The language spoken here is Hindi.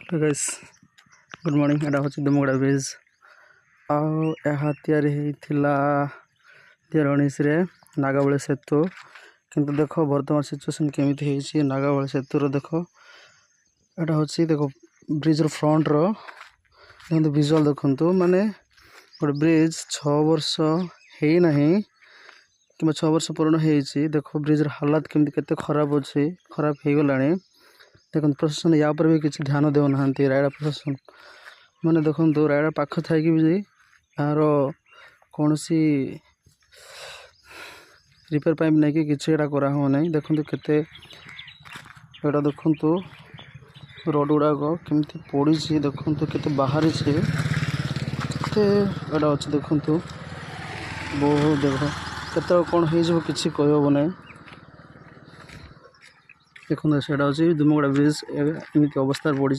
Hello guys good morning. एटा हूँ दुमगड़ा ब्रिज आया होता 2019 नागावली सेतु किंतु देख बर्तमान सिचुएसन केमी नागावली सेतुर देख एटा हूँ देख ब्रिज फ्रंट रो देखो विजुअल देखु माने गोटे ब्रिज 6 वर्ष है ना कि 6 वर्ष पूर्ण हो देख ब्रिज हालत केमती केते खराब अच्छी खराब हो गला। देखो प्रशासन या पर भी किसी ध्यान देना रायगड़ा प्रशासन मैंने देखो रायगड़ा पाख थी भी यार कौन सी रिपेयर पाइप नहीं कि किसी एटा करा ना देखो केते एटा देखु रोड गुड़ाक केमती पड़ी देखु केते बाहरी एटा अच्छे देखु बहुत देख केत कौन हो किसी कहब ना। देखो से दुमगड़ा ब्रिज एमती अवस्था पड़ी।